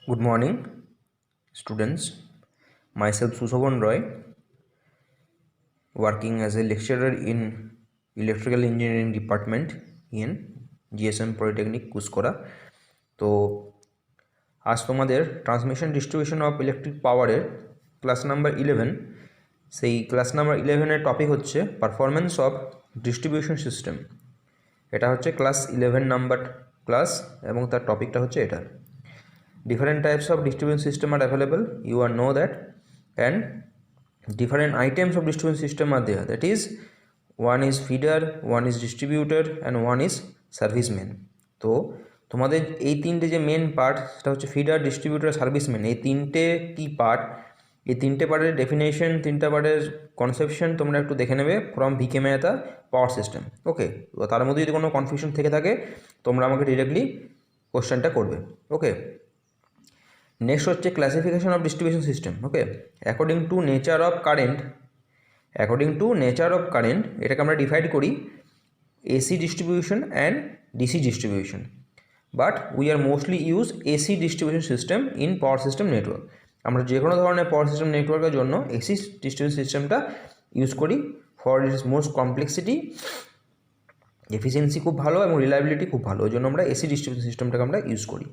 Good morning, students. Myself Sushovan Roy, working as a lecturer in Electrical Engineering Department in GSM Polytechnic কুসকরা। তো আজ তোমাদের transmission distribution of electric পাওয়ারের class number 11, সেই class number 11-এর topic হচ্ছে performance of distribution system. এটা হচ্ছে class 11 number class এবং তার টপিকটা হচ্ছে এটা। Different types of distribution system are available, you all know that, and different items of distribution system are there, that is one is feeder, one is distributor and one is serviceman. তো তোমাদের এই তিনটে যে main part সেটা হচ্ছে feeder, distributor, serviceman. এই তিনটে কি পার্ট, এই তিনটে পার্টের ডেফিনেশন, তিনটা পার্টের কনসেপশন তোমরা একটু দেখে নেবে from VK Mehta power system. Okay, তো তার মধ্যে যদি কোনো কনফিউশন থেকে থাকে তোমরা আমাকে ডিরেক্টলি কোশ্চেনটা করবে। ওকে, নেক্সট হচ্ছে classification of distribution system. Okay, according to nature of current এটাকে আমরা ডিভাইড করি AC distribution and DC distribution, but we are mostly use AC distribution system in power system network. আমরা যে কোনো ধরনের পাওয়ার সিস্টেম নেটওয়ার্কের জন্য এসি ডিস্ট্রিবিউশন সিস্টেমটা ইউজ করি for its most complexity, efficiency খুব ভালো এবং রিলায়েবিলিটি খুব ভালো, ওই জন্য আমরা এসি ডিস্ট্রিবিউশন সিস্টেমটাকে আমরা ইউজ করি।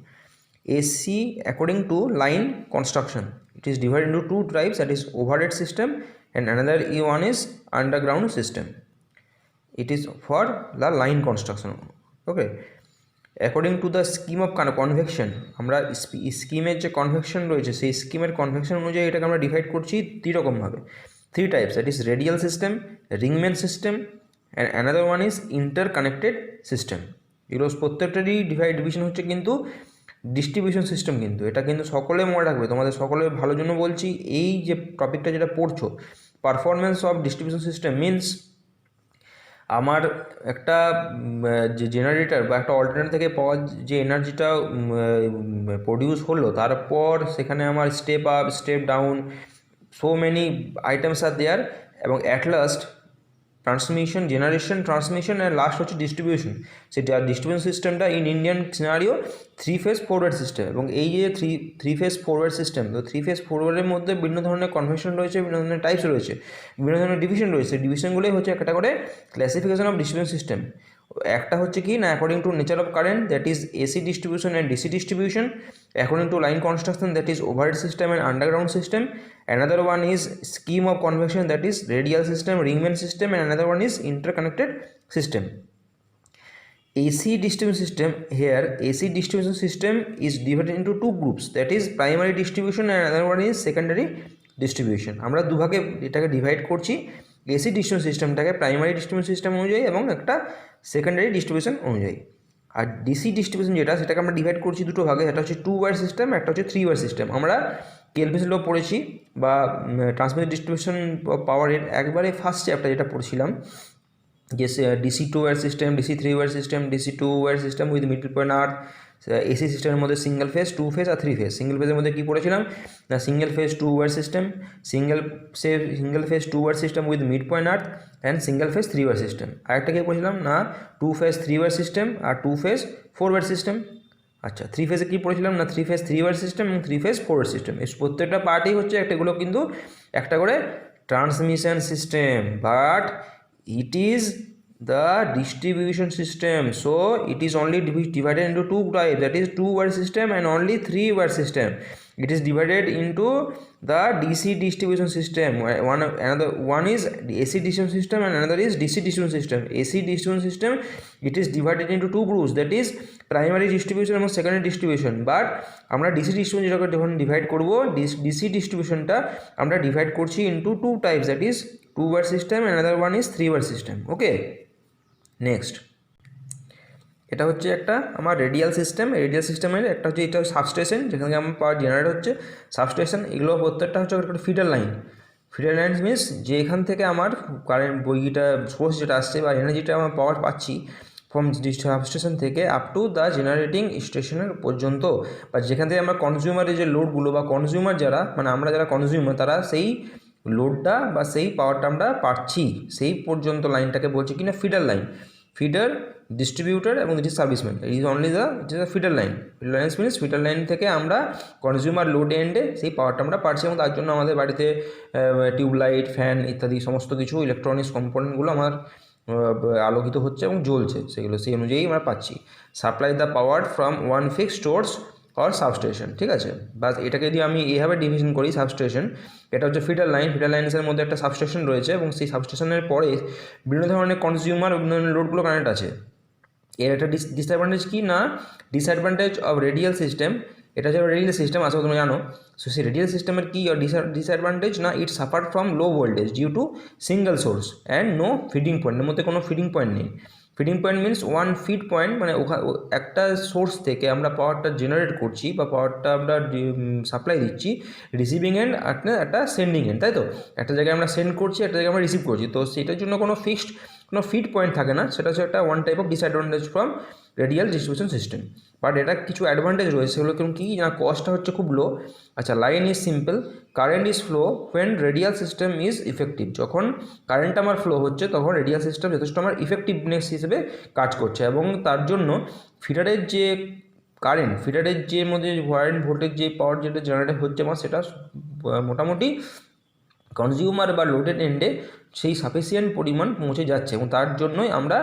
AC according to line construction, it is divided into two types, that is overhead system and another one is underground system. It is for the line construction. Okay, according to the scheme of convection, আমরা স্কিমের যে convection রয়েছে সেই স্কিমের convection অনুযায়ী এটাকে আমরা divide করছি তিন রকমভাবে, three types, that is radial system, ring main system and another one is interconnected system. এগুলো প্রত্যেকটারই ডিভিশন হচ্ছে কিন্তু ডিস্ট্রিবিউশন সিস্টেম। কিন্তু এটা কিন্তু সকলে মনে রাখবে, তোমাদের সকলের ভালোর জন্য বলছি। এই যে টপিকটা যেটা পড়ছো performance of distribution system means আমার একটা যে জেনারেটর বা একটা অল্টারনেটর থেকে পাওয়া যে এনার্জিটা প্রডিউস হলো, তারপর সেখানে আমার step up, step down, so many items are there, এবং at last transmission, generation, transmission and last হচ্ছে ডিস্ট্রিবিউশন। সেটা ডিস্ট্রিবিউশন সিস্টেমটা in Indian scenario 3-phase forward system. এবং এই যে থ্রি ফেজ ফরওয়ার্ড সিস্টেম, তো 3-phase ফরওয়ার্ডের মধ্যে বিভিন্ন ধরনের কনভেনশন রয়েছে, বিভিন্ন ধরনের টাইপস রয়েছে, বিভিন্ন ধরনের ডিভিশন রয়েছে। ডিভিশনগুলোই হচ্ছে একটা করে ক্লাসিফিকেশন অফ ডিস্ট্রিবিউশন সিস্টেম। একটা হচ্ছে কি না, according to nature of current, that is AC distribution and DC distribution, according to line construction, that is overhead system and underground system, another one is scheme of convection, that is radial system, ringman system, and another one is interconnected system. AC distribution system, here AC distribution system is divided into two groups, that is primary distribution and another one is secondary distribution. আমরা দুভাগে এটাকে divide করছি, AC distribution সিস্টেমটাকে primary distribution system অনুযায়ী এবং একটা secondary distribution অনুযায়ী। আর DC distribution যেটা, সেটাকে আমরা ডিভাইড করছি দুটো ভাগে, সেটা হচ্ছে 2-wire সিস্টেম, একটা হচ্ছে 3-wire সিস্টেম। আমরা কেলভিস ল পড়েছি বা ট্রান্সমিশন ডিস্ট্রিবিউশন পাওয়ারের একবারে ফার্স্ট চ্যাপ্টার যেটা পড়ছিলাম, যে DC 2-wire system, DC 3-wire system, DC 2-wire system with middle point earth, AC সিস্টেমের মধ্যে সিঙ্গেল ফেজ, 2 ফেজ আর 3 ফেজ। সিঙ্গেল ফেজের মধ্যে কী পড়েছিলাম না, single phase 2-wire system, single phase 2-wire system with mid point earth and single phase 3-wire system. আরেকটা কী পড়েছিলাম না, 2 phase 3-wire system আর 2 phase 4-wire system. আচ্ছা, 3 ফেজে কী পড়েছিলাম না, 3 ফেজ 3-wire সিস্টেম এবং 3 ফেজ 4-wire সিস্টেম। এই প্রত্যেকটা পার্টই হচ্ছে এগুলো কিন্তু একটা করে transmission system, but it is the distribution system, so it is only divided into two types, that is 2-wire system and only 3-wire system. It is divided into the DC distribution system. One is AC distribution system and another is DC distribution system. AC distribution system, it is divided into two groups, that is primary distribution এবং secondary distribution. But আমরা DC distribution যেটাকে যখন divide করব, DC ডিস্ট্রিবিউশনটা আমরা divide করছি into two types, that is 2-wire system and another one is 3-wire system. Okay, next এটা হচ্ছে একটা আমার রেডিয়াল সিস্টেম। রেডিয়াল সিস্টেমের একটা হচ্ছে এটা সাবস্টেশন, যেখানে আমার পাওয়ার জেনারেট হচ্ছে সাবস্টেশন। এগুলো প্রত্যেকটা হচ্ছে একটা feeder line. Feeder line means যে এখান থেকে আমার কারেন্ট বইটা সোর্স যেটা আসছে বা এনার্জিটা আমার পাওয়ার পাচ্ছি ফ্রম সাবস্টেশন থেকে আপ টু দ্য জেনারেটিং স্টেশনের পর্যন্ত, বা যেখান থেকে আমরা কনজিউমারের যে লোডগুলো বা কনজিউমার যারা, মানে আমরা যারা কনজিউমার, তারা সেই লোডটা বা সেই পাওয়ারটা আমরা পাচ্ছি সেই পর্যন্ত লাইনটাকে বলছি কিনা ফিডার লাইন। ফিডার, ডিস্ট্রিবিউটার এবং this serviceman, is only the feeder line. Feeder line means feeder line থেকে আমরা কনজিউমার লোড এন্ডে সেই পাওয়ারটা আমরা পাচ্ছি, এবং তার জন্য আমাদের বাড়িতে টিউবলাইট, ফ্যান ইত্যাদি সমস্ত কিছু ইলেকট্রনিক্স কম্পোনেন্টগুলো আমার আলোকিত হচ্ছে এবং জ্বলছে, সেগুলো সেই অনুযায়ী আমরা পাচ্ছি। Supply the power from one fixed source or substation, ঠিক আছে। বাস এটাকে যদি আমি এইভাবে ডিভিশন করি, সাবস্টেশন এটা হচ্ছে ফিডার লাইন, ফিডার লাইন্সের মধ্যে একটা সাবস্টেশন রয়েছে এবং সেই সাবস্টেশনের পরে বিভিন্ন ধরনের কনজিউমার বিভিন্ন ধরনের লোডগুলো কানেক্ট আছে। এর একটা ডিসঅ্যাডভান্টেজ কি না, ডিসঅ্যাডভান্টেজ অফ রেডিয়াল সিস্টেম, এটা হচ্ছে রেডিয়াল সিস্টেম আসলে তুমি জানো। সো সেই রেডিয়াল সিস্টেমের কি ডিসঅ্যাডভান্টেজ না, it suffer from low voltage due to single source and no feeding point, এর মধ্যে কোনো ফিডিং পয়েন্ট নেই। Feeding point means one feed point, মানে একটা সোর্স থেকে আমরা পাওয়ারটা জেনারেট করছি বা পাওয়ারটা আমরা সাপ্লাই দিচ্ছি, রিসিভিং এন্ড একটা সেন্ডিং এন্ড, তাই তো। একটা জায়গায় আমরা সেন্ড করছি, একটা জায়গায় আমরা রিসিভ করছি, তো সেটার জন্য কোনো ফিক্সড কোনো ফিড পয়েন্ট থাকে না, সেটা হচ্ছে একটা one type of disadvantage from radial distribution system. But এটা কিছু অ্যাডভান্টেজ রয়েছে, সেগুলো কিন্তু কি না, কস্টটা হচ্ছে খুব লো। আচ্ছা, line is simple, current is flow when radial system is effective. যখন কারেন্ট আমার ফ্লো হচ্ছে তখন রেডিয়াল সিস্টেম যথেষ্ট আমার ইফেক্টিভনেস হিসেবে কাজ করছে, এবং তার জন্য ফিডারের যে কারেন্ট, ফিডারের যে মধ্যে ভোল্টেজ যে পাওয়ার যেটা জেনারেট হচ্ছে আমার, সেটা মোটামুটি কনজিউমার বা লোডেড এন্ডে সেই সাফিসিয়েন্ট পরিমাণ পৌঁছে যাচ্ছে, এবং তার জন্যই আমরা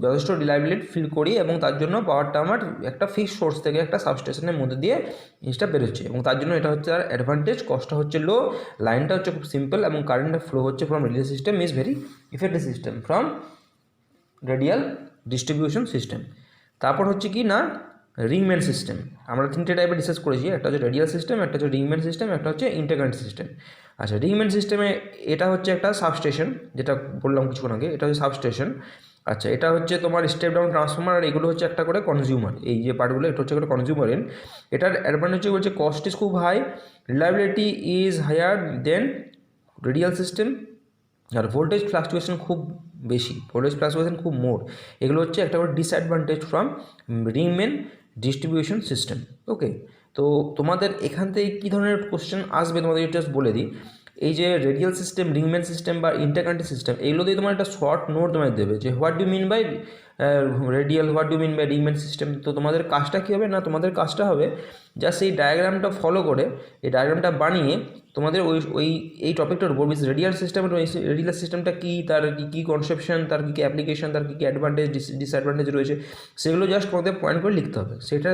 যথেষ্ট রিলায়েবিলিটি ফিল করি, এবং তার জন্য পাওয়ারটা আমার একটা ফিক্সড সোর্স থেকে একটা সাবস্টেশনের মধ্যে দিয়ে জিনিসটা বেরোচ্ছে, এবং তার জন্য এটা হচ্ছে তার অ্যাডভান্টেজ। কস্টটা হচ্ছে লো, লাইনটা হচ্ছে খুব সিম্পল, এবং কারেন্টটা ফ্লো হচ্ছে from radial system is very effective system from radial distribution system. তারপর হচ্ছে কি না, রিংম্যান সিস্টেম। আমরা তিনটে টাইপে ডিসকাস করেছি, একটা হচ্ছে রেডিয়াল সিস্টেম, একটা হচ্ছে রিংম্যান সিস্টেম, একটা হচ্ছে ইন্টারকানেক্ট সিস্টেম। আচ্ছা, রিংম্যান সিস্টেমে এটা হচ্ছে একটা সাবস্টেশন, যেটা বললাম কিছুক্ষণ আগে, এটা হচ্ছে সাবস্টেশন। আচ্ছা, এটা হচ্ছে তোমার স্টেপ ডাউন ট্রান্সফর্মার, আর এগুলো হচ্ছে একটা করে কনজিউমার, এই যে পার্টগুলো এটা হচ্ছে একটা কনজিউমার এন্ড। এটার অ্যাডভান্টেজ বলছে কস্ট ইজ খুব high, reliability is higher than radial system, আর ভোল্টেজ ফ্লাকচুয়েশন খুব বেশি, ভোল্টেজ ফ্লাকচুয়েশন খুব মোর। এগুলো হচ্ছে একটা করে disadvantage from রিংম্যান distribution system. Okay, তো তোমাদের এখান থেকে কী ধরনের কোশ্চেন আসবে তোমাদের জাস্ট বলে দিই। এই যে রেডিয়াল সিস্টেম, রিংম্যান সিস্টেম বা ইন্টারকানেক্টেড সিস্টেম, এগুলো দিয়ে তোমার একটা শর্ট নোট তোমায় দেবে যে what do mean by radial, what do mean by ring main system. তো তোমাদের কাজটা কী হবে না, তোমাদের কাজটা হবে জাস্ট এই ডায়াগ্রামটা ফলো করে, এই ডায়াগ্রামটা বানিয়ে তোমাদের এই টপিকটার উপর রেডিয়াল সিস্টেম, রেডিয়াল সিস্টেমটা কী, তার কী কনসেপশন, তার কী অ্যাপ্লিকেশন, তার কী অ্যাডভান্টেজ ডিসঅ্যাডভান্টেজ রয়েছে, সেগুলো জাস্ট তোমাদের পয়েন্ট করে লিখতে হবে। সেটা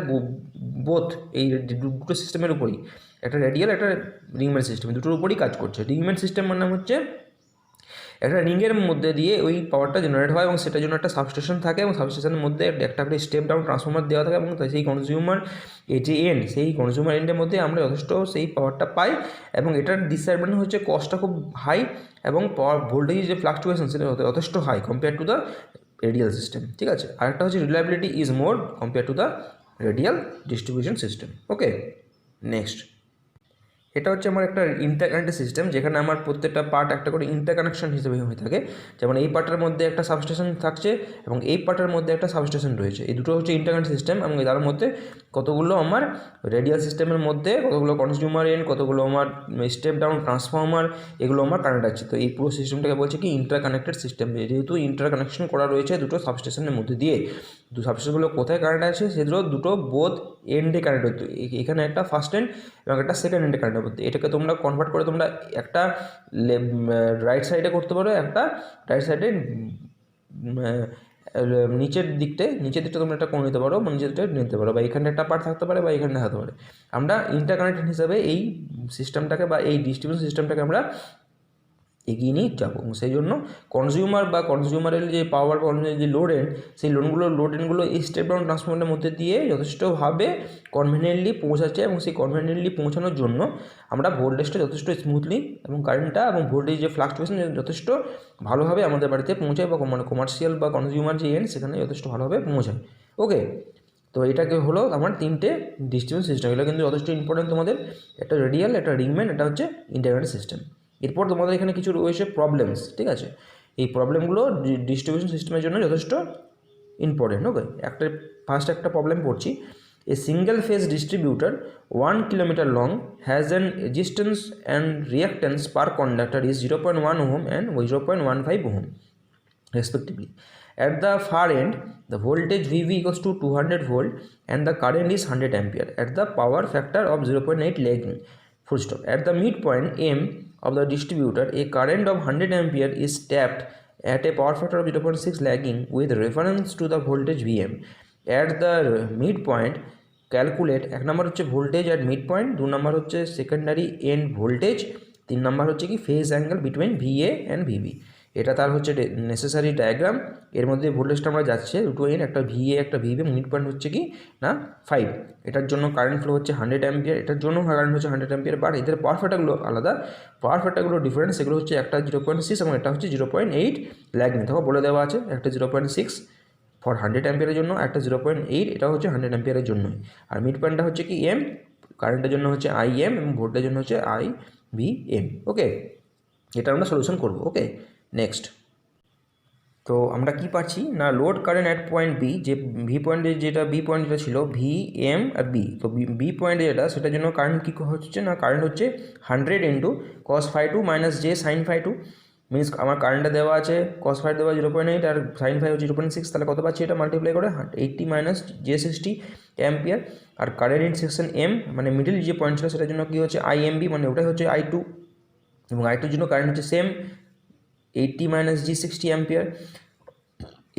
বোথ এই দুটো সিস্টেমের উপরই, একটা রেডিয়াল একটা রিংম্যান সিস্টেম, দুটোর উপরই কাজ করছে। রিংম্যান সিস্টেম মানে হচ্ছে একটা রিংয়ের মধ্যে দিয়ে ওই পাওয়ারটা জেনারেট হয়, এবং সেটার জন্য একটা সাবস্টেশন থাকে, এবং সাবস্টেশনের মধ্যে একটা করে স্টেপ ডাউন ট্রান্সফর্মার দেওয়া থাকে, এবং সেই কনজিউমার এই যে এন্ড, সেই কনজিউমার এন্ডের মধ্যে আমরা যথেষ্ট সেই পাওয়ারটা পাই। এবং এটার ডিসঅ্যাডভান্টেজ হচ্ছে কস্টটা খুব হাই, এবং পাওয়ার ভোল্টেজ যে ফ্লাকচুয়েশন সেটা যথেষ্ট high compare to the radial system, ঠিক আছে। আরেকটা হচ্ছে reliability is more compare to the radial distribution system. Okay, next, এটা হচ্ছে আমার একটা ইন্টারকানেক্টেড সিস্টেম, যেখানে আমার প্রত্যেকটা পার্ট একটা করে ইন্টারকানেকশন হিসেবে হয়ে থাকে। যেমন এই পার্টের মধ্যে একটা সাবস্টেশন থাকছে, এবং এই পার্টের মধ্যে একটা সাবস্টেশন রয়েছে, এই দুটো হচ্ছে ইন্টারকানেক্টেড সিস্টেম। এবং তার মধ্যে কতগুলো আমার রেডিয়াল সিস্টেমের মধ্যে কতগুলো কনজিউমার এন্ড, কতগুলো আমার স্টেপ ডাউন ট্রান্সফর্মার, এগুলো আমার কানেক্ট আছে। তো এই পুরো সিস্টেমটাকে বলছে কি ইন্টারকানেক্টেড সিস্টেম, যেহেতু ইন্টারকানেকশন করা রয়েছে দুটো সাবস্টেশনের মধ্যে দিয়ে। সাবস্টেশনগুলো কোথায় কানেক্ট আছে, সেগুলো দুটো বোথ এন্ডে কানেক্ট হতো, এখানে একটা ফার্স্ট এন্ড এবং একটা সেকেন্ড এন্ডে কানেক্ট হবে। এটাকে তোমরা কনভার্ট করে তোমরা একটা রাইট সাইডে করতে পারো, একটা রাইট সাইডে নিচের দিকটা তোমরা একটা করে নিতে পারো, নিচের দিকটা নিতে পারো, বা এখানে একটা পার্ট থাকতে পারে বা এখানে থাকতে পারে। আমরা ইন্টারকানেক্টেড হিসাবে এই সিস্টেমটাকে বা এই ডিস্ট্রিবিউশন সিস্টেমটাকে আমরা এগিয়ে নিয়ে যাবো। সেই জন্য কনজিউমার বা কনজিউমারের যে পাওয়ার বা যে লোড এন্ড, সেই লোড এন্ডগুলো এই স্টেপ ডাউন ট্রান্সফর্মারের মধ্যে দিয়ে যথেষ্টভাবে কনভেনিয়েন্টলি পৌঁছাচ্ছে, এবং সেই কনভেনিয়েন্টলি পৌঁছানোর জন্য আমরা ভোল্টেজটা যথেষ্ট স্মুথলি এবং কারেন্টটা এবং ভোল্টেজ যে ফ্লাকচুয়েশন যথেষ্ট ভালোভাবে আমাদের বাড়িতে পৌঁছায়, বা মানে কমার্শিয়াল বা কনজিউমার যে এন্ড সেখানে যথেষ্ট ভালোভাবে পৌঁছায়। ওকে, তো এটাকে হলো আমার তিনটে ডিস্ট্রিবিউশন সিস্টেম, এগুলো কিন্তু যথেষ্ট ইম্পর্টেন্ট তোমাদের, একটা রেডিয়াল, একটা রিংম্যান, এটা হচ্ছে ইন্টারকানেক্টেড সিস্টেম। এরপর তোমাদের এখানে কিছু রয়েছে প্রবলেমস, ঠিক আছে। এই প্রবলেমগুলো ডিস্ট্রিবিউশন সিস্টেমের জন্য যথেষ্ট ইম্পর্টেন্ট। ওকে, ফার্স্ট একটা প্রবলেম পড়ছি। এ single phase distributor 1 kilometre long has an resistance and reactance per conductor is 0.1 ohm and 0.15 ohm respectively, At the far end, the voltage VV equals to 200 volt and the current is 100 ampere at the power factor of 0.8 lagging. Full stop. At the midpoint M of the distributor, a current of 100 ampere is tapped at a power factor of 0.6 lagging with reference to the voltage VM. At the midpoint, calculate 1 number হচ্ছে voltage at midpoint, 2 number হচ্ছে secondary end voltage, 3 number হচ্ছে কি phase angle between VA and VB. এটা তার হচ্ছে necessary diagram. এর মধ্যে ভোল্টেজটা আমরা যাচ্ছে দুটো এন, একটা ভিএ একটা ভিবি, মিড পয়েন্ট হচ্ছে কি না 5। এটার জন্য কারেন্ট ফ্লো হচ্ছে 100 অ্যাম্পিয়ার, এটার জন্য কারেন্ট হচ্ছে 100 অ্যাম্পিয়ার, বাট এদের পাওয়ার ফ্যাক্টরগুলো আলাদা, পাওয়ার ফ্যাক্টরগুলো ডিফারেন্স। সেগুলো হচ্ছে একটা 0.6 এবং এটা হচ্ছে 0.8 ল্যাগিং। দেখো বলে দেওয়া আছে, একটা 0.6 ফর 100 অ্যাম্পিয়ারের জন্য, একটা 0.8 এটা হচ্ছে 100 অ্যাম্পিয়ারের জন্য। আর মিড পয়েন্টটা হচ্ছে কি এম, কারেন্টের জন্য হচ্ছে IM এবং ভোল্টেজের জন্য হচ্ছে IVM। ওকে, এটা আমরা সলিউশন করব। Okay, next. তো আমরা কি পাচ্ছি না, load current at point B, যে ভি পয়েন্টে যেটা বি পয়েন্ট যেটা ছিল VM আর বি, তো বি পয়েন্টে যেটা সেটার জন্য কারেন্ট কী হচ্ছে না, কারেন্ট হচ্ছে 100 into cos φ2 minus J sine φ2। Means আমার কারেন্টটা দেওয়া আছে cos φ দেওয়া 0.8 আর সাইন φ হচ্ছে 0.6, তাহলে কত পাচ্ছি এটা মাল্টিপ্লাই করে 80 মাইনাস জে 60 অ্যাম্পিয়ার। আর কারেন্ট ইন সেকশন এম মানে মিডিল যে পয়েন্ট ছিল সেটার জন্য কী হচ্ছে IMB, মানে ওটাই হচ্ছে I2, এবং I2 জন্য কারেন্ট হচ্ছে সেম 80 মাইনাস জি 60 অ্যাম্পিয়ার।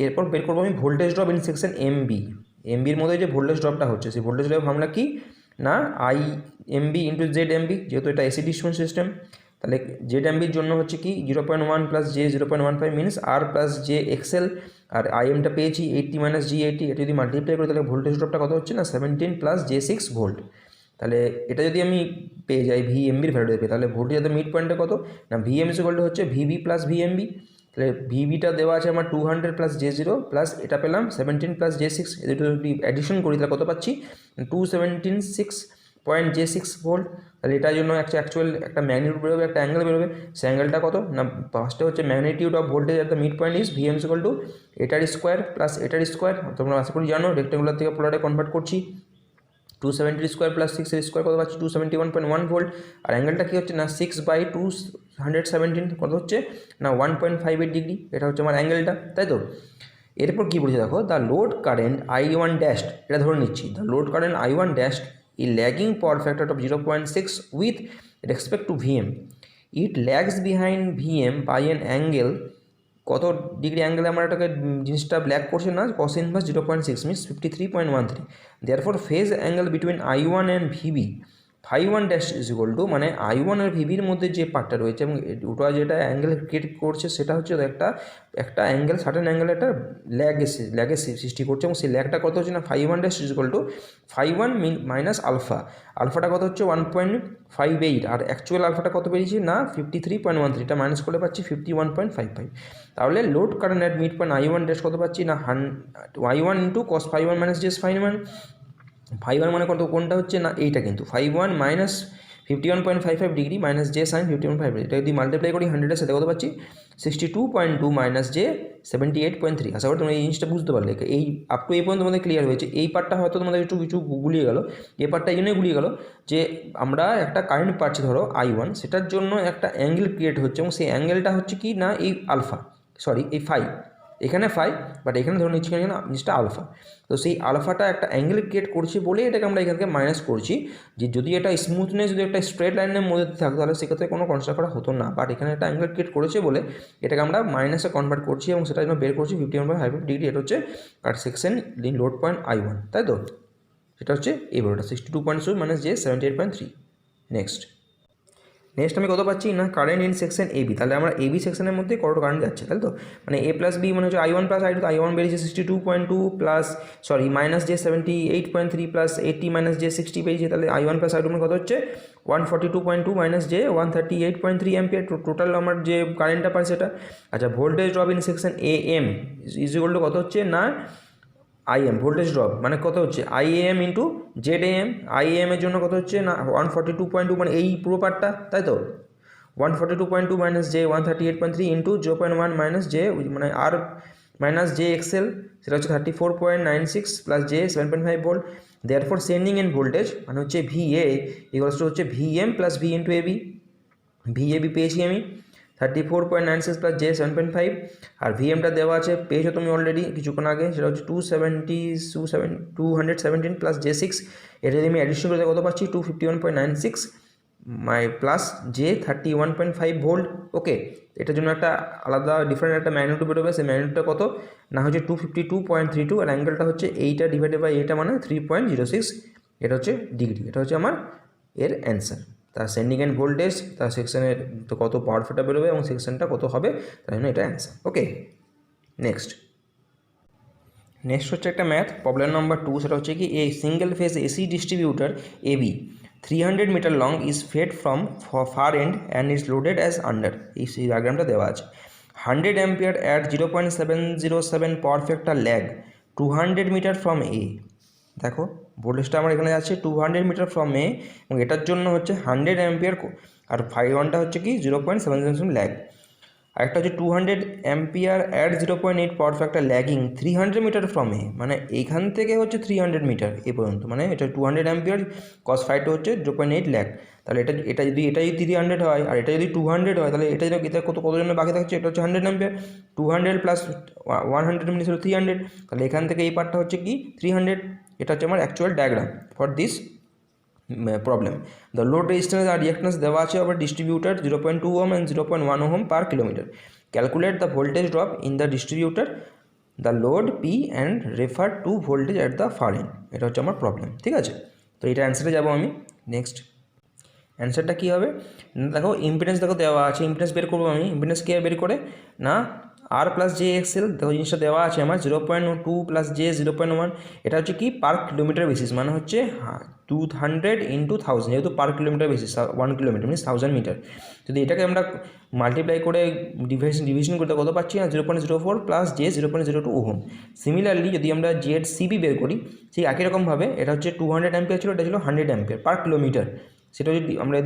এরপর বের করবো আমি ভোল্টেজ ড্রপ ইন সেকশন এমবির মধ্যে যে ভোল্টেজ ড্রপটা হচ্ছে সেই ভোল্টেজ ড্রপ আমরা কি না IMB ইন্টু ZMB, যেহেতু এটা এসি ডিস্ট্রিবিউশন সিস্টেম, তাহলে ZMBর জন্য হচ্ছে কি 0.1 প্লাস জে 0.15 মিনস আর প্লাস জে XL, আর IMটা পেয়েছি 80 মাইনাস G80। এটা যদি মাল্টিপ্লাই করি তাহলে ভোল্টেজ ড্রপটা কত হচ্ছে না 17 প্লাস J6 ভোল্ট। তাহলে এটা যদি আমি পেয়ে যাই VMBর ভ্যালু পেয়ে, তাহলে ভোল্টেজ মিড পয়েন্টে কত না VM হচ্ছে VB প্লাস VMB। তাহলে ভিবিটা দেওয়া আছে আমার 200 প্লাস J0 প্লাস এটা পেলাম 17 প্লাস J6, এদের যদি অ্যাডিশন করি তাহলে কত পাচ্ছি 276.J6 ভোল্ট। তাহলে এটার জন্য অ্যাকচুয়াল একটা ম্যাগনিটিউড বেরোবে, একটা অ্যাঙ্গেল বেরোবে। সে অ্যাঙ্গেলটা কত না, ফার্স্টে হচ্ছে magnitude of voltage at the mid point is VM এটার স্কোয়ার প্লাস এটার স্কোয়ার। তোমরা আশা করি জানো, রেক্টেঙ্গুলার থেকে পোলারে কনভার্ট করছি। 270 স্কোয়ার প্লাস 6 স্কোয়ার কত পাচ্ছি 271.1 ভোল্ট। আর অ্যাঙ্গেলটা কী হচ্ছে না 6/217 কত হচ্ছে না 1.58 ডিগ্রি। এটা হচ্ছে আমার অ্যাঙ্গেলটা, তাই তো। এরপর কী বলছে দেখো, the load current I1 dashed, এটা ধরে নিচ্ছি, the load current I1 dashed ই lagging power factor of 0.6 with respect to VM, it lags behind VM by an angle. কত ডিগ্রি অ্যাঙ্গেলে আমার এটাকে জিনিসটা ব্ল্যাক করছে না, cos inverse 0.6 means 53.13। Therefore phase angle between I1 and VB φ1 dash is equal to, মানে I1 আর VBর মধ্যে যে পার্টটা রয়েছে এবং ওটা যেটা অ্যাঙ্গেল ক্রিয়েট করছে সেটা হচ্ছে একটা অ্যাঙ্গেল, সার্টেন অ্যাঙ্গেল একটা ল্যাগের সৃষ্টি করছে, এবং সেই ল্যাগটা কত হচ্ছে না φ1 dash is equal to φ1 minus alpha. আলফাটা কত হচ্ছে 1.58, আর অ্যাকচুয়াল আলফাটা কত বেরিয়েছে না 53.13, এটা মাইনাস করলে পাচ্ছি 51.55। তাহলে load current at mid point I1 dash কত পাচ্ছি না I1 into cos φ1 minus JS φ1। φ1 মানে কত, কোনটা হচ্ছে না এইটা, কিন্তু φ1 minus 51.55 degree minus J sine 51.5, এটা যদি মাল্টিপ্লাই করি 100-এর সাথে কত পাচ্ছি 62.2 মাইনাস জে 78.3। আশা করি তোমরা এই জিনিসটা বুঝতে পারলে। এই আপ টু এই পর্যন্ত তোমাদের ক্লিয়ার হয়েছে। এই পার্টটা হয়তো তোমাদের একটু কিছু গুলিয়ে গেল, এই পার্টটা এই জন্যই গুলিয়ে গেল যে আমরা একটা কারেন্ট পাচ্ছি ধরো I1, সেটার জন্য একটা অ্যাঙ্গেল ক্রিয়েট হচ্ছে এবং সেই অ্যাঙ্গেলটা হচ্ছে কি না এই আলফা, সরি এই ফাই, এখানে ফাই বাট এখানে ধরে নিচ্ছি না জিনিসটা আলফা। তো সেই আলফাটা একটা অ্যাঙ্গেল ক্রিয়েট করছি বলে এটাকে আমরা এখান থেকে মাইনাস করছি। যে যদি এটা স্মুথনেস যদি একটা স্ট্রেট লাইনের মধ্যে থাকতো তাহলে সেক্ষেত্রে কোনো কনসিডার করা হতো না, বাট এখানে একটা অ্যাঙ্গেল ক্রিয়েট করেছে বলে এটাকে আমরা মাইনাসে কনভার্ট করছি এবং সেটার জন্য বের করছি 51.5 ডিগ্রি। এটা হচ্ছে cut section load point I1, তাই তো। সেটা হচ্ছে এই বড়টা 62.2 মাইনাস জে 78.3। নেক্সট আমি কত পাচ্ছি না কারেন্ট ইন সেকশন AB। তাহলে আমরা AB সেকশনের মধ্যে কত কারেন্ট যাচ্ছে, তাই তো, মানে A প্লাস বি মানে হচ্ছে I1 প্লাস I2, I1 বেরিয়েছে 62.2 plus minus J 78.3 plus 80 minus J 60 বেরিয়েছে। তাহলে I1 প্লাস I2 মানে কত হচ্ছে 142.2 মাইনাস জে 138.3 অ্যাম্পিয়ার। টোটাল আমার যে কারেন্টটা পাই সেটা। আচ্ছা, voltage drop in section AM is equal two কত হচ্ছে না IM, ভোল্টেজ ড্রপ মানে কত হচ্ছে IAM ইন্টু ZAM। IAM এর জন্য কত হচ্ছে না 142.2, মানে এই পুরো পার্টটা, তাই তো। 142.2 minus J 138.3 into 0.1 minus J মানে আর মাইনাস জে XL, সেটা হচ্ছে 34.96 plus J 7.5 volt. Therefore sending and voltage মানে হচ্ছে VA ইকুয়ালস টু হচ্ছে VM plus V into AB। VAB পেয়েছি আমি 34.96 প্লাস জে 7.5, আর ভিএমটা দেওয়া আছে পেয়েছো তুমি অলরেডি কিছুক্ষণ আগে, সেটা হচ্ছে 217 প্লাস জে 6, এটা যদি আমি অ্যাডিশন করতে কত পাচ্ছি 251.96 প্লাস জে 31.5 ভোল্ট। ওকে, এটার জন্য একটা আলাদা ডিফারেন্ট একটা ম্যাগনিটিউড বেরোবে, সেই ম্যাগনিটিউডটা কত না হচ্ছে 252.32, আর অ্যাঙ্গেলটা হচ্ছে এইটা ডিভাইডেড বাই এটা মানে 3.06, এটা হচ্ছে ডিগ্রি। এটা হচ্ছে আমার এর অ্যান্সার। তার সেন্ডিং এন্ড ভোল্টেজ, তার সেকশনের তো কত পাওয়ার ফ্যাক্টর বেরোবে এবং সেকশনটা কত হবে, তাই জন্য এটা অ্যান্সার। ওকে, নেক্সট হচ্ছে একটা ম্যাথ প্রবলেম নাম্বার 2, সেটা হচ্ছে কি a single phase AC distributor AB 300 metre long is fed from far end and is loaded as under, এই ডায়াগ্রামটা দেওয়া আছে। 100 ampere at 0.707 power factor lag 200 metre from A. দেখো ভোল্টেজটা আমার এখানে যাচ্ছে 200 মিটার ফ্রম এ, এবং এটার জন্য হচ্ছে 100 অ্যাম্পিয়ার, আর 5 হচ্ছে কি 0.707 ল্যাগ। আরেকটা হচ্ছে 200 ampere at 0.8 power factor lagging 300 metre from A, মানে এইখান থেকে হচ্ছে 300 মিটার এ পর্যন্ত, মানে এটা 200 অ্যাম্পিয়ার কস ফাইটা হচ্ছে 0.8 ল্যাগ। তাহলে এটা যদি 300 হয় আর এটা যদি 200 হয়, তাহলে এটা কত জন্য বাকি থাকছে, এটা হচ্ছে 100 অ্যাম্পিয়ার, 200 প্লাস 100 মিনিট হলো 300, তাহলে এখান থেকে এই পার্টটা হচ্ছে কি 300। এটা হচ্ছে আমার actual diagram for this problem. The load resistance আর রিঅ্যাক্ট্যান্স দেওয়া আছে আবার distributor 0.2 ohm and 0.1 ohm per kilometre. Calculate the voltage drop in the distributor, the load P and refer to voltage at the far end. এটা হচ্ছে আমার problem, ঠিক আছে। তো এটা অ্যান্সারে যাবো আমি। নেক্সট অ্যান্সারটা কী হবে, দেখো ইম্পিডেন্স দেখো দেওয়া আছে, ইম্পিডেন্স বের করবো আমি। ইম্পিডেন্স কে বের করে না আর প্লাস জে এক্সএল, দেখো জিনিসটা দেওয়া আছে আমার 0.2 প্লাস জে 0.1, এটা হচ্ছে কি পার কিলোমিটার বেসিস, মানে হচ্ছে 200 ইন্টু 1000, যেহেতু per kilometre basis 1 kilometre means 1000 metre. যদি এটাকে আমরা মাল্টিপ্লাই করে ডিভিশন করতে কত পাচ্ছি না 0.04 প্লাস জে 0.02 ওহম। সিমিলারলি যদি আমরা জেড সিবি বের করি, ঠিক একই রকমভাবে এটা হচ্ছে 200 অ্যাম্পিয়ার ছিল, এটা ছিল 100 অ্যাম্পিয়ার পার কিলোমিটার। সেটা যদি আমরা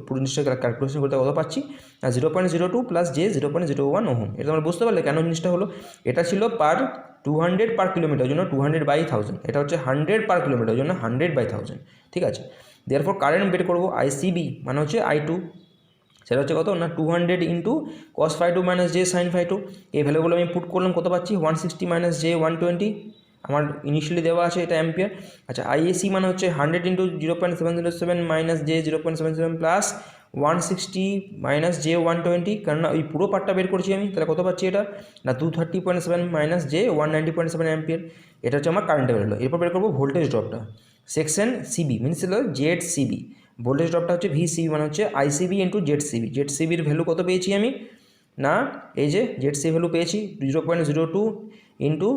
পুরো জিনিসটা ক্যালকুলেশন করতে কত পাচ্ছি না 0.02 প্লাস জে 0.01 ওহম। এটা আমরা বুঝতে পারলে কেন জিনিসটা হলো, এটা ছিল পার 200 পার কিলোমিটার জন্য 200/1000, এটা হচ্ছে 100 পার কিলোমিটার জন্য 100/1000, ঠিক আছে। দেয়ারফর কারেন্ট বের করবো আইসিবি মানে হচ্ছে I2, সেটা হচ্ছে কত না 200 into cos phi two minus J sine phi two. এই ভ্যালুগুলো আমি পুট করলাম, কত পাচ্ছি 160 মাইনাস জে 120, আমার ইনিশিয়ালি দেওয়া আছে এটা অ্যাম্পিয়ার। আচ্ছা আইএসি মানে হচ্ছে 100 into 0.707 minus J 0.77 plus 160 minus J 120, কারণ ওই পুরো পার্টটা বের করছি আমি, তাহলে কত পাচ্ছি এটা না 230.7 মাইনাস জে 190.7 অ্যাম্পিয়ার। এটা হচ্ছে আমার কারেন্টে বেরোলো। এরপর বের করবো ভোল্টেজ ড্রপটা, সেকশন সিবি মিনস হলো জেড সিবি, ভোল্টেজ ড্রপটা হচ্ছে ভিসিবি মানে হচ্ছে ICB into Z CB. Z সিবির ভ্যালু কত পেয়েছি আমি না এই যে জেড সি ভ্যালু পেয়েছি 0.02 ইন্টু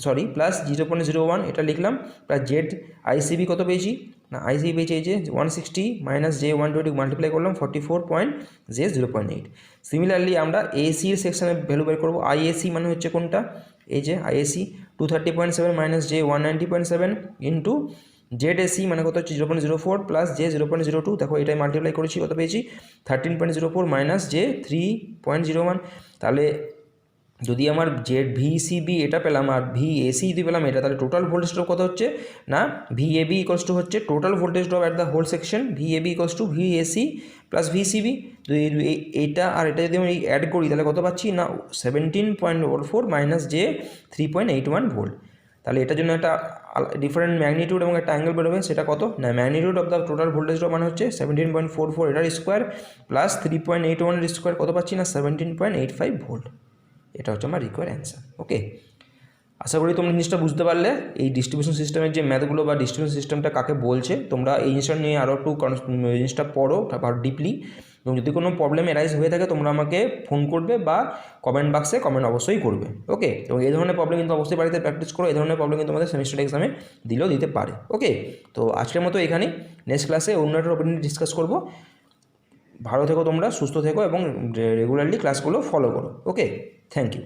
সরি প্লাস 0.01, এটা লিখলাম, প্লাস জেড আইসিবি কত পেয়েছি না আইসিবি পেয়েছি এই যে 160 মাইনাস জে 120 মাল্টিপ্লাই করলাম 44.0.8। সিমিলারলি আমরা এসির সেকশনের ভ্যালু বের করবো। আইএসি মানে হচ্ছে কোনটা এই যে IAC 230.7 minus J 190.7 into Z AC মানে কত হচ্ছে 0.04 প্লাস জে 0.02, দেখো এটাই মাল্টিপ্লাই করেছি, কত পেয়েছি 13.04 মাইনাস জে 3.01। তাহলে যদি আমার জেড ভিসিবি এটা পেলাম আর ভিএসি যদি পেলাম এটা, তাহলে টোটাল ভোল্টেজ ড্রপ কত হচ্ছে না ভিএবি ইকোয়ালস টু হচ্ছে total voltage drop at the whole section, V A B equals to V A C plus V C B. যদি এইটা আর এটা যদি আমি অ্যাড করি তাহলে কত পাচ্ছি না 17.44 মাইনাস জে 3.81 ভোল্ট। তাহলে এটার জন্য একটা ডিফারেন্ট ম্যাগনিটিউড এবং একটা অ্যাঙ্গেল বেরোবে, সেটা কত না magnitude of the total voltage drop মানে হচ্ছে 17.44 এটার স্কোয়ার প্লাস 3.81 এর স্কোয়ার, কত পাচ্ছি না 17.85 ভোল্ট। এটা হচ্ছে আমার রিকোয়ার অ্যান্সার। ওকে, আশা করি তোমরা জিনিসটা বুঝতে পারলে এই ডিস্ট্রিবিউশন সিস্টেমের যে ম্যাথগুলো বা ডিস্ট্রিবিউশন সিস্টেমটা কাকে বলছে, তোমরা এই জিনিসটা নিয়ে আরও একটু জিনিসটা পড়ো আরও ডিপলি, এবং যদি কোনো প্রবলেম এরাইজ হয়ে থাকে তোমরা আমাকে ফোন করবে বা কমেন্ট বক্সে কমেন্ট অবশ্যই করবে। ওকে, এবং এই ধরনের প্রবলেম কিন্তু অবশ্যই বাড়িতে প্র্যাকটিস করো, এই ধরনের প্রবলেম কিন্তু আমাদের সেমিস্টার এক্সামে দিলেও দিতে পারে। ওকে, তো আজকের মতো এখানেই, নেক্সট ক্লাসে অন্য একটা টপিক নিয়ে ডিসকাস করবো। ভালো থেকো তোমরা, সুস্থ থেকো এবং রেগুলারলি ক্লাসগুলো ফলো করো। ওকে, থ্যাংক ইউ।